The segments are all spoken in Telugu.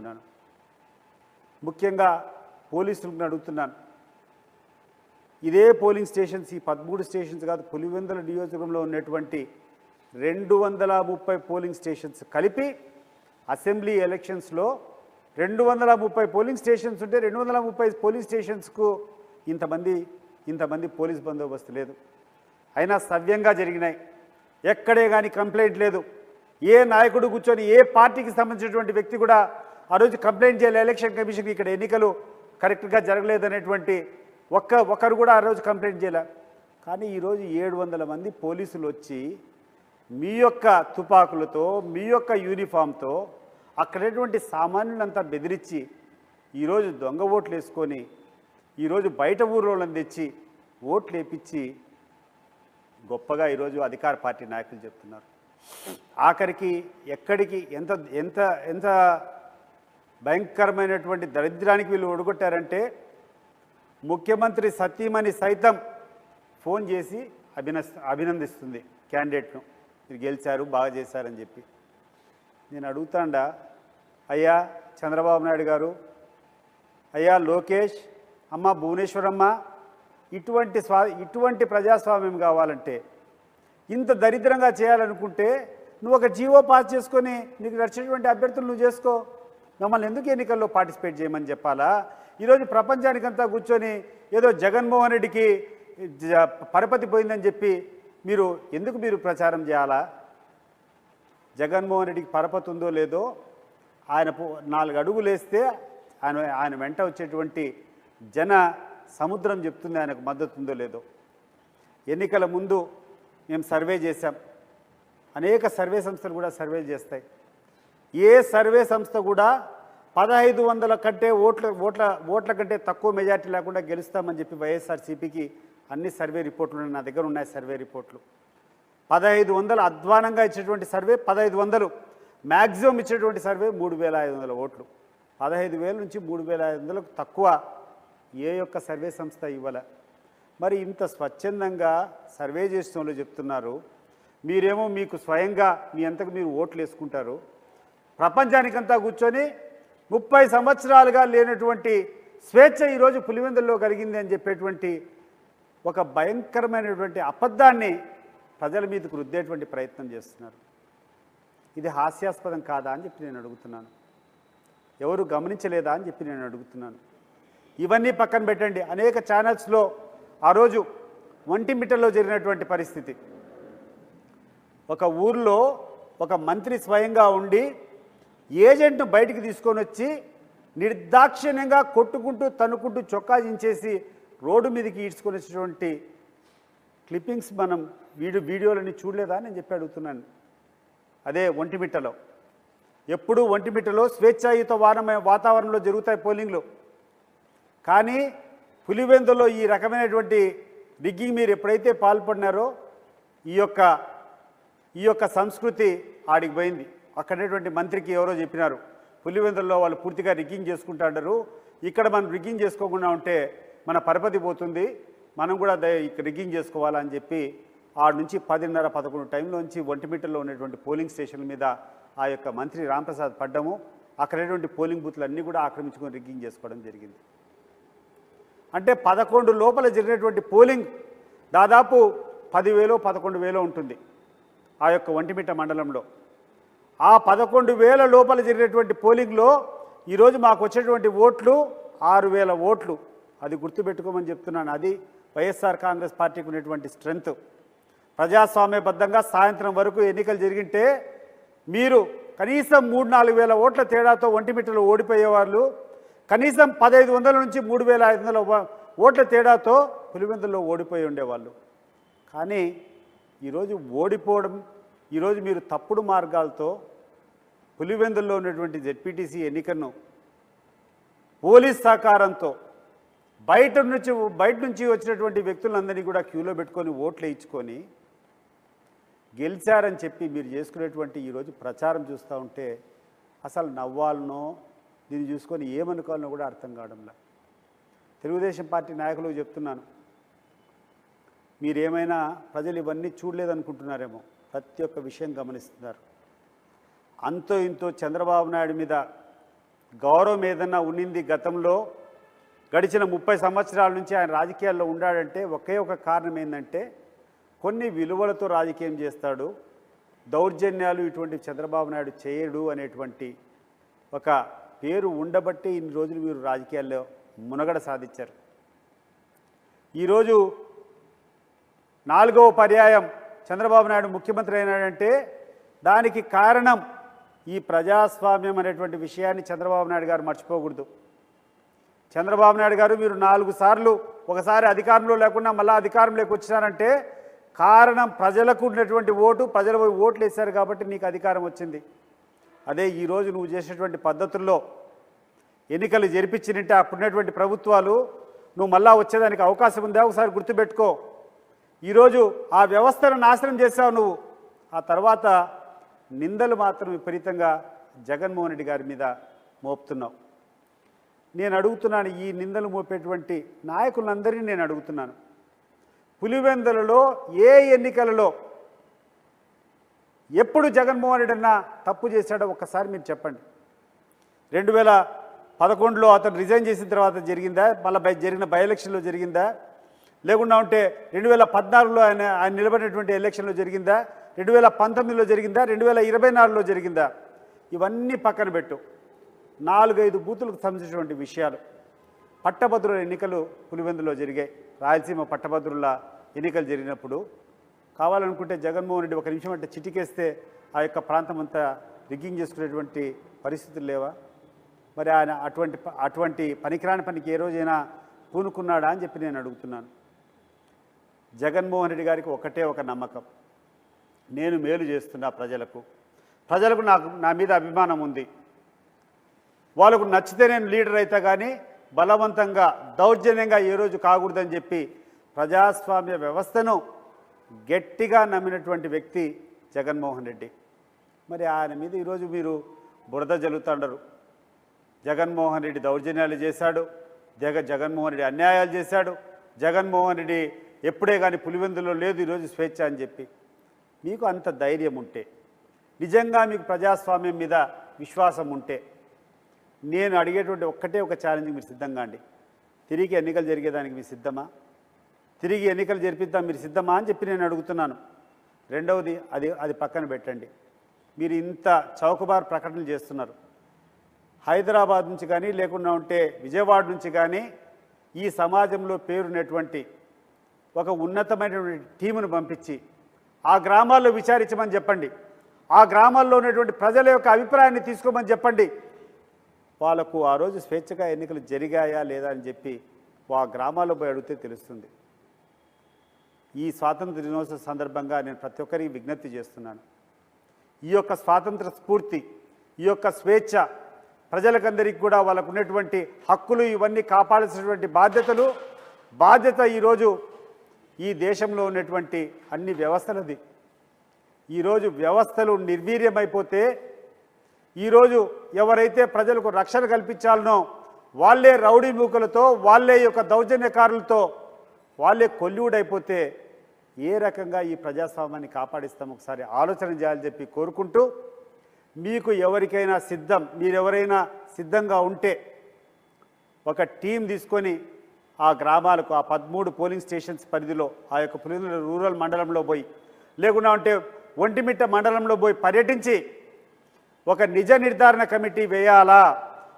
అడుగుతున్నాను. ముఖ్యంగా పోలీసులను అడుగుతున్నాను. ఇదే పోలింగ్ స్టేషన్స్, ఈ 13 స్టేషన్స్ కాదు, పులివెందుల నియోజకవర్గంలో ఉన్నటువంటి 230 పోలింగ్ స్టేషన్స్ కలిపి అసెంబ్లీ ఎలక్షన్స్లో 230 పోలింగ్ స్టేషన్స్ ఉంటే 230 పోలింగ్ స్టేషన్స్కు ఇంతమంది పోలీస్ బందోబస్తు లేదు. అయినా సవ్యంగా జరిగినాయి. ఎక్కడే కానీ కంప్లైంట్ లేదు. ఏ నాయకుడు కూర్చొని ఏ పార్టీకి సంబంధించినటువంటి వ్యక్తి కూడా ఆ రోజు కంప్లైంట్ చేయాలి ఎలక్షన్ కమిషన్కి, ఇక్కడ ఎన్నికలు కరెక్ట్గా జరగలేదనేటువంటి ఒక్కరు కూడా ఆ రోజు కంప్లైంట్ చేయలే. కానీ ఈరోజు 700 మంది పోలీసులు వచ్చి మీ యొక్క తుపాకులతో, మీ యొక్క యూనిఫామ్తో అక్కడటువంటి సామాన్యులంతా బెదిరించి ఈరోజు దొంగ ఓట్లు వేసుకొని ఈరోజు బయట ఊరోళ్ళని తెచ్చి ఓట్లు వేపించి గొప్పగా ఈరోజు అధికార పార్టీ నాయకులు చెప్తున్నారు. ఆఖరికి ఎక్కడికి ఎంత ఎంత ఎంత భయంకరమైనటువంటి దరిద్రానికి వీళ్ళు ఒడగొట్టారంటే ముఖ్యమంత్రి సతీమణి సైతం ఫోన్ చేసి అభినందిస్తుంది క్యాండిడేట్ను, మీరు గెలిచారు, బాగా చేశారని చెప్పి. నేను అడుగుతాండా, అయ్యా చంద్రబాబు నాయుడు గారు, అయ్యా లోకేష్, అమ్మ భువనేశ్వరమ్మ, ఇటువంటి ప్రజాస్వామ్యం కావాలంటే, ఇంత దరిద్రంగా చేయాలనుకుంటే నువ్వు ఒక జీవో పాస్ చేసుకొని నీకు నచ్చినటువంటి అభ్యర్థులు నువ్వు చేసుకో. మమ్మల్ని ఎందుకు ఎన్నికల్లో పార్టిసిపేట్ చేయమని చెప్పాలా? ఈరోజు ప్రపంచానికంతా కూర్చొని ఏదో జగన్మోహన్ రెడ్డికి పరపతి పోయిందని చెప్పి మీరు ప్రచారం చేయాలా? జగన్మోహన్ రెడ్డికి పరపతి ఉందో లేదో, ఆయన 4 అడుగులు వేస్తే ఆయన వెంట వచ్చేటువంటి జన సముద్రం చెప్తుంది ఆయనకు మద్దతు ఉందో లేదో. ఎన్నికల ముందు మేము సర్వే చేశాం. అనేక సర్వే సంస్థలు కూడా సర్వేలు చేస్తాయి. ఏ సర్వే సంస్థ కూడా 1500 కంటే ఓట్ల కంటే తక్కువ మెజార్టీ లేకుండా గెలుస్తామని చెప్పి వైఎస్ఆర్సీపీకి అన్ని సర్వే రిపోర్ట్లు ఉన్నాయి. నా దగ్గర ఉన్నాయి సర్వే రిపోర్ట్లు. 1500 అధ్వానంగా ఇచ్చేటువంటి సర్వే 1500, మ్యాక్సిమం ఇచ్చేటువంటి సర్వే 3500 ఓట్లు. 15,000 నుంచి 3500కు తక్కువ ఏ యొక్క సర్వే సంస్థ ఇవ్వాల. మరి ఇంత స్వచ్ఛందంగా సర్వే చేసిన వాళ్ళు చెప్తున్నారు, మీరేమో మీకు స్వయంగా మీ అంతకు మీరు ఓట్లు వేసుకుంటారు. ప్రపంచానికంతా కూర్చొని 30 సంవత్సరాలుగా లేనటువంటి స్వేచ్ఛ ఈరోజు పులివెందుల్లో కలిగింది అని చెప్పేటువంటి ఒక భయంకరమైనటువంటి అబద్ధాన్ని ప్రజల మీదకు రుద్దేటువంటి ప్రయత్నం చేస్తున్నారు. ఇది హాస్యాస్పదం కాదా అని చెప్పి నేను అడుగుతున్నాను. ఎవరు గమనించలేదా అని చెప్పి నేను అడుగుతున్నాను. ఇవన్నీ పక్కన పెట్టండి. అనేక ఛానల్స్లో ఆ రోజు ఒంటిమిట్టలో జరిగినటువంటి పరిస్థితి, ఒక ఊర్లో ఒక మంత్రి స్వయంగా ఉండి ఏజెంట్ను బయటికి తీసుకొని వచ్చి నిర్దాక్షిణ్యంగా కొట్టుకుంటూ తన్నుకుంటూ చొక్కా దించేసి రోడ్డు మీదకి ఈడ్చుకొని వచ్చినటువంటి క్లిప్పింగ్స్ మనం వీడియోలని చూడలేదా అని నేను చెప్పి అడుగుతున్నాను. అదే ఒంటిమిట్టలో. ఎప్పుడూ ఒంటిమిట్టలో స్వేచ్ఛాయుత వాతావరణంలో జరుగుతాయి పోలింగ్లు. కానీ పులివెందులో ఈ రకమైనటువంటి రిగ్గింగ్ మీరు ఎప్పుడైతే పాల్పడినారో ఈ యొక్క సంస్కృతి ఆడికి పోయింది. అక్కడటువంటి మంత్రికి ఎవరో చెప్పినారు, పులివెందుల్లో వాళ్ళు పూర్తిగా రిగ్గింగ్ చేసుకుంటాడారు, ఇక్కడ మనం రిగ్గింగ్ చేసుకోకుండా ఉంటే మన పరపతి పోతుంది, మనం కూడా రిగ్గింగ్ చేసుకోవాలని చెప్పి ఆడ నుంచి 10:30-11 టైంలోంచి ఒంటిమిట్టలో ఉన్నటువంటి పోలింగ్ స్టేషన్ల మీద ఆ యొక్క మంత్రి రాంప్రసాద్ పడ్డము, అక్కడటువంటి పోలింగ్ బూత్లు అన్నీ కూడా ఆక్రమించుకొని రిగ్గింగ్ చేసుకోవడం జరిగింది. అంటే 11 లోపల జరిగినటువంటి పోలింగ్ దాదాపు 10,000-11,000 ఉంటుంది ఆ యొక్క ఒంటిమిట్ట మండలంలో. ఆ 11,000 లోపల జరిగినటువంటి పోలింగ్లో ఈరోజు మాకు వచ్చేటువంటి ఓట్లు 6,000 ఓట్లు. అది గుర్తుపెట్టుకోమని చెప్తున్నాను. అది వైఎస్ఆర్ కాంగ్రెస్ పార్టీకి ఉన్నటువంటి స్ట్రెంగ్త్. ప్రజాస్వామ్యబద్ధంగా సాయంత్రం వరకు ఎన్నికలు జరిగింటే మీరు కనీసం 3-4 వేల ఓట్ల తేడాతో ఒంటిమిట్టలో ఓడిపోయేవాళ్ళు, కనీసం 1,500 నుంచి 3,500 ఓట్ల తేడాతో పులివెందుల్లో ఓడిపోయి ఉండేవాళ్ళు. కానీ ఈరోజు ఓడిపోవడం, ఈరోజు మీరు తప్పుడు మార్గాలతో పులివెందుల్లో ఉన్నటువంటి జెడ్పీటీసీ ఎన్నికను పోలీస్ సహకారంతో బయట నుంచి వచ్చినటువంటి వ్యక్తులందరినీ కూడా క్యూలో పెట్టుకొని ఓట్లు వేయించుకొని గెలిచారని చెప్పి మీరు చేసుకునేటువంటి ఈరోజు ప్రచారం చూస్తూ ఉంటే అసలు నవ్వాలనో దీన్ని చూసుకొని ఏమనుకోవాలనో కూడా అర్థం కావడంలా. తెలుగుదేశం పార్టీ నాయకులకు చెప్తున్నాను, మీరేమైనా ప్రజలు ఇవన్నీ చూడలేదనుకుంటున్నారేమో, ప్రతి ఒక్క విషయం గమనిస్తున్నారు. అంతో ఇంతో చంద్రబాబు నాయుడు మీద గౌరవం ఏదన్నా ఉన్నింది గతంలో గడిచిన 30 సంవత్సరాల నుంచి ఆయన రాజకీయాల్లో ఉన్నాడంటే ఒకే ఒక కారణం ఏంటంటే కొన్ని విలువలతో రాజకీయం చేస్తాడు, దౌర్జన్యాలు ఇటువంటి చంద్రబాబు నాయుడు చేయడు అనేటువంటి ఒక పేరు ఉండబట్టి ఇన్ని రోజులు మీరు రాజకీయాల్లో మునగడ సాధించారు. ఈరోజు 4వ పర్యాయం చంద్రబాబు నాయుడు ముఖ్యమంత్రి అయినాడంటే దానికి కారణం ఈ ప్రజాస్వామ్యం అనేటువంటి విషయాన్ని చంద్రబాబు నాయుడు గారు మర్చిపోకూడదు. చంద్రబాబు నాయుడు గారు మీరు 4 సార్లు ఒకసారి అధికారంలో లేకుండా మళ్ళీ అధికారంలోకి వచ్చినారంటే కారణం ప్రజలకు ఉన్నటువంటి ఓటు, ప్రజలు ఓట్లు వేశారు కాబట్టి నీకు అధికారం వచ్చింది. అదే ఈరోజు నువ్వు చేసేటువంటి పద్ధతుల్లో ఎన్నికలు జరిపించినంటే అప్పుడున్నటువంటి ప్రభుత్వాలు నువ్వు మళ్ళా వచ్చేదానికి అవకాశం ఉందా ఒకసారి గుర్తుపెట్టుకో. ఈరోజు ఆ వ్యవస్థను నాశనం చేశావు నువ్వు. ఆ తర్వాత నిందలు మాత్రం విపరీతంగా జగన్మోహన్ రెడ్డి గారి మీద మోపుతున్నావు. నేను అడుగుతున్నాను, ఈ నిందలు మోపేటువంటి నాయకులందరినీ నేను అడుగుతున్నాను, పులివెందులలో ఏ ఎన్నికలలో ఎప్పుడు జగన్మోహన్ రెడ్డి అన్న తప్పు చేశాడో ఒక్కసారి మీరు చెప్పండి. 2011లో అతను రిజైన్ చేసిన తర్వాత జరిగిందా, మళ్ళీ జరిగిన బై ఎలక్షన్లో జరిగిందా, లేకుండా ఉంటే 2014లో ఆయన నిలబడినటువంటి ఎలక్షన్లో జరిగిందా, 2019లో జరిగిందా, 2024లో జరిగిందా? ఇవన్నీ పక్కన పెట్టు. 4-5 బూతులకు సంబంధించినటువంటి విషయాలు. పట్టభద్రుల ఎన్నికలు పులివెందులో జరిగాయి. రాయలసీమ పట్టభద్రుల ఎన్నికలు జరిగినప్పుడు కావాలనుకుంటే జగన్మోహన్ రెడ్డి ఒక నిమిషం అంటే చిటికేస్తే ఆ యొక్క ప్రాంతం అంతా రిగ్గింగ్ చేసుకునేటువంటి పరిస్థితులు లేవా? మరి ఆయన అటువంటి పనికిరాని పనికి ఏ రోజైనా పూనుకున్నాడా అని చెప్పి నేను అడుగుతున్నాను. జగన్మోహన్ రెడ్డి గారికి ఒకటే ఒక నమ్మకం, నేను మేలు చేస్తున్నా ప్రజలకు నా మీద అభిమానం ఉంది, వాళ్ళకు నచ్చితే నేను లీడర్ అవుతా కానీ బలవంతంగా దౌర్జన్యంగా ఏ రోజు కాకూడదని చెప్పి ప్రజాస్వామ్య వ్యవస్థను గట్టిగా నమ్మినటువంటి వ్యక్తి జగన్మోహన్ రెడ్డి. మరి ఆయన మీద ఈరోజు మీరు బురద జల్లుతుండరు. జగన్మోహన్ రెడ్డి దౌర్జన్యాలు చేశాడు, జగన్మోహన్ రెడ్డి అన్యాయాలు చేశాడు, జగన్మోహన్ రెడ్డి ఎప్పుడే కానీ పులివెందులో లేదు ఈరోజు స్వేచ్ఛ అని చెప్పి మీకు అంత ధైర్యం ఉంటే, నిజంగా మీకు ప్రజాస్వామ్యం మీద విశ్వాసం ఉంటే నేను అడిగేటువంటి ఒక్కటే ఒక ఛాలెంజ్, మీరు సిద్ధంగా అండి. తిరిగి ఎన్నికలు జరిగేదానికి మీరు సిద్ధమా? తిరిగి ఎన్నికలు జరిపిద్దాం మీరు సిద్ధమా అని చెప్పి నేను అడుగుతున్నాను. రెండవది అది పక్కన పెట్టండి. మీరు ఇంత చౌకబారు ప్రకటనలు చేస్తున్నారు. హైదరాబాద్ నుంచి కానీ లేకుండా ఉంటే విజయవాడ నుంచి కానీ ఈ సమాజంలో పేరున్నటువంటి ఒక ఉన్నతమైనటువంటి టీమును పంపించి ఆ గ్రామాల్లో విచారించమని చెప్పండి. ఆ గ్రామాల్లో ఉన్నటువంటి ప్రజల యొక్క అభిప్రాయాన్ని తీసుకోమని చెప్పండి. వాళ్ళకు ఆ రోజు స్వేచ్ఛగా ఎన్నికలు జరిగాయా లేదా అని చెప్పి ఆ గ్రామాల్లో పోయి అడిగితే తెలుస్తుంది. ఈ స్వాతంత్ర దినోత్సవ సందర్భంగా నేను ప్రతి ఒక్కరికి విజ్ఞప్తి చేస్తున్నాను. ఈ యొక్క స్వాతంత్ర స్ఫూర్తి, ఈ యొక్క స్వేచ్ఛ ప్రజలకందరికీ కూడా వాళ్ళకు ఉన్నటువంటి హక్కులు ఇవన్నీ కాపాడాల్సినటువంటి బాధ్యత ఈరోజు ఈ దేశంలో ఉన్నటువంటి అన్ని వ్యవస్థలది. ఈరోజు వ్యవస్థలు నిర్వీర్యమైపోతే ఈరోజు ఎవరైతే ప్రజలకు రక్షణ కల్పించాలనో వాళ్ళే రౌడీ మూకలతో, వాళ్ళే యొక్క దౌర్జన్యకారులతో వాళ్ళే కొల్లుడైపోతే ఏ రకంగా ఈ ప్రజాస్వామ్యాన్ని కాపాడిస్తాం ఒకసారి ఆలోచన చేయాలని చెప్పి కోరుకుంటూ, మీకు మీరెవరైనా సిద్ధంగా ఉంటే ఒక టీం తీసుకొని ఆ గ్రామాలకు, ఆ 13 పోలింగ్ స్టేషన్స్ పరిధిలో ఆ యొక్క పులివెందుల రూరల్ మండలంలో పోయి, లేకుండా ఉంటే ఒంటిమిట్ట మండలంలో పోయి పర్యటించి ఒక నిజ నిర్ధారణ కమిటీ వేయాలా.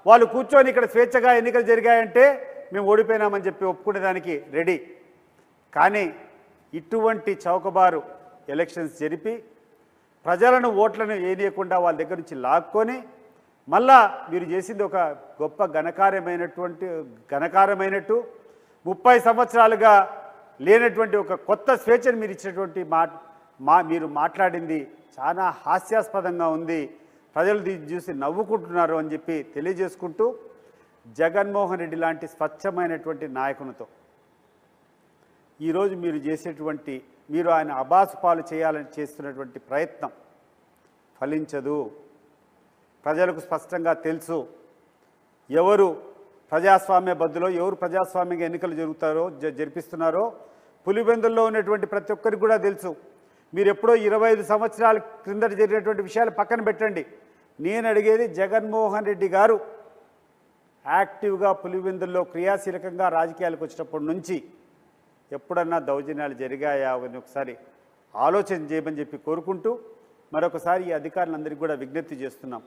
వాళ్ళు కూర్చొని ఇక్కడ స్వేచ్ఛగా ఎన్నికలు జరిగాయంటే మేము ఓడిపోయినామని చెప్పి ఒప్పుకునేదానికి రెడీ. కానీ ఇటువంటి చౌకబారు ఎలక్షన్స్ జరిపి ప్రజలను ఓట్లను వేయకుండా వాళ్ళ దగ్గర నుంచి లాక్కొని మళ్ళా మీరు చేసింది ఒక గొప్ప ఘనకారమైనట్టు 30 సంవత్సరాలుగా లేనటువంటి ఒక కొత్త స్వేచ్ఛను మీరు ఇచ్చినటువంటి మీరు మాట్లాడింది చాలా హాస్యాస్పదంగా ఉంది. ప్రజలు చూసి నవ్వుకుంటున్నారు అని చెప్పి తెలియజేసుకుంటూ, జగన్మోహన్ రెడ్డి లాంటి స్వచ్ఛమైనటువంటి నాయకునితో ఈరోజు మీరు ఆయన అబాసు పాలు చేయాలని చేస్తున్నటువంటి ప్రయత్నం ఫలించదు. ప్రజలకు స్పష్టంగా తెలుసు ఎవరు ప్రజాస్వామ్య బద్దులో, ఎవరు ప్రజాస్వామ్యంగా ఎన్నికలు జరిపిస్తున్నారో పులివెందుల్లో ఉన్నటువంటి ప్రతి ఒక్కరికి కూడా తెలుసు. మీరు ఎప్పుడో 25 సంవత్సరాల క్రిందట జరిగినటువంటి విషయాలు పక్కన పెట్టండి. నేను అడిగేది జగన్మోహన్ రెడ్డి గారు యాక్టివ్గా పులివెందుల్లో క్రియాశీలకంగా రాజకీయాలకు వచ్చినప్పటి నుంచి ఎప్పుడన్నా దౌర్జన్యాలు జరిగాయా అని ఒకసారి ఆలోచన చేయమని చెప్పి కోరుకుంటూ మరొకసారి ఈ అధికారులందరికీ కూడా విజ్ఞప్తి చేస్తున్నాం.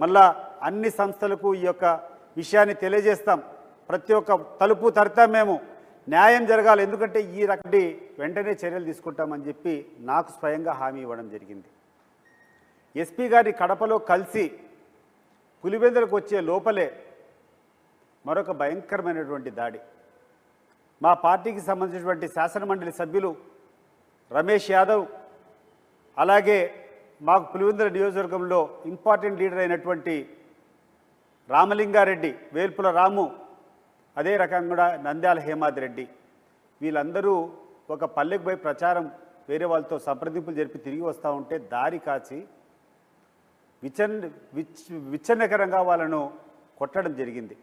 మళ్ళా అన్ని సంస్థలకు ఈ యొక్క విషయాన్ని తెలియజేస్తాం. ప్రతి ఒక్క తలుపు తడతాం, మేము న్యాయం జరగాలి, ఎందుకంటే ఈ రకటి వెంటనే చర్యలు తీసుకుంటామని చెప్పి నాకు స్వయంగా హామీ ఇవ్వడం జరిగింది. ఎస్పీ గారి కడపలో కలిసి పులివెందులకు వచ్చే లోపలే మరొక భయంకరమైనటువంటి దాడి. మా పార్టీకి సంబంధించినటువంటి శాసనమండలి సభ్యులు రమేష్ యాదవ్, అలాగే మాకు పులివెందుల నియోజకవర్గంలో ఇంపార్టెంట్ లీడర్ అయినటువంటి రామలింగారెడ్డి, వేల్పుల రాము, అదే రకంగా కూడా నంద్యాల హేమాద్ రెడ్డి, వీళ్ళందరూ ఒక పల్లెకు పోయి ప్రచారం వేరే వాళ్ళతో సంప్రదింపులు జరిపి తిరిగి వస్తూ ఉంటే దారి కాచి విచ్ఛిన్నకరంగా వాళ్ళను కొట్టడం జరిగింది.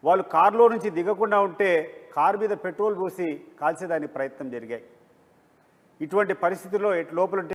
వాళ్ళు కారులో నుంచి దిగకుండా ఉంటే కారు మీద పెట్రోల్ పోసి కాల్చేదానికి ప్రయత్నం జరిగాయి. ఇటువంటి పరిస్థితుల్లో లోపల